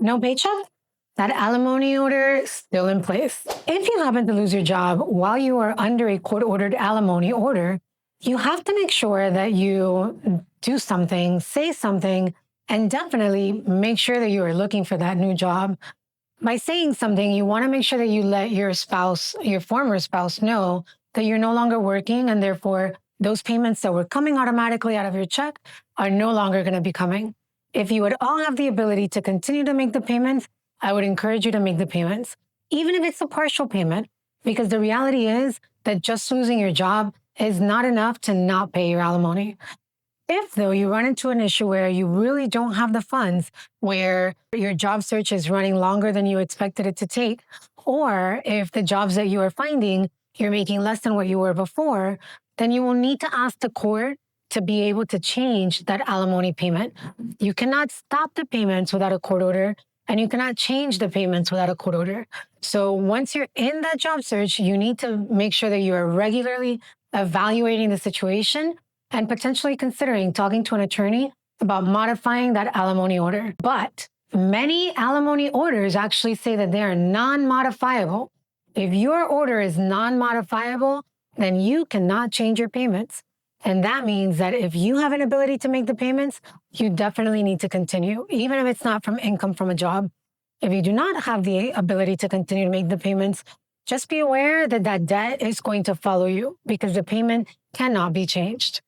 No paycheck? That alimony order is still in place. If you happen to lose your job while you are under a court-ordered alimony order, you have to make sure that you do something, say something, and definitely make sure that you are looking for that new job. By saying something, you want to make sure that you let your spouse, your former spouse, know that you're no longer working, and therefore those payments that were coming automatically out of your check are no longer going to be coming. If you would all have the ability to continue to make the payments, I would encourage you to make the payments, even if it's a partial payment, because the reality is that just losing your job is not enough to not pay your alimony. If, though, you run into an issue where you really don't have the funds, where your job search is running longer than you expected it to take, or if the jobs that you are finding, you're making less than what you were before, then you will need to ask the court to be able to change that alimony payment. You cannot stop the payments without a court order, and you cannot change the payments without a court order. So once you're in that job search, you need to make sure that you are regularly evaluating the situation and potentially considering talking to an attorney about modifying that alimony order. But many alimony orders actually say that they are non-modifiable. If your order is non-modifiable, then you cannot change your payments. And that means that if you have an ability to make the payments, you definitely need to continue, even if it's not from income from a job. If you do not have the ability to continue to make the payments, just be aware that that debt is going to follow you because the payment cannot be changed.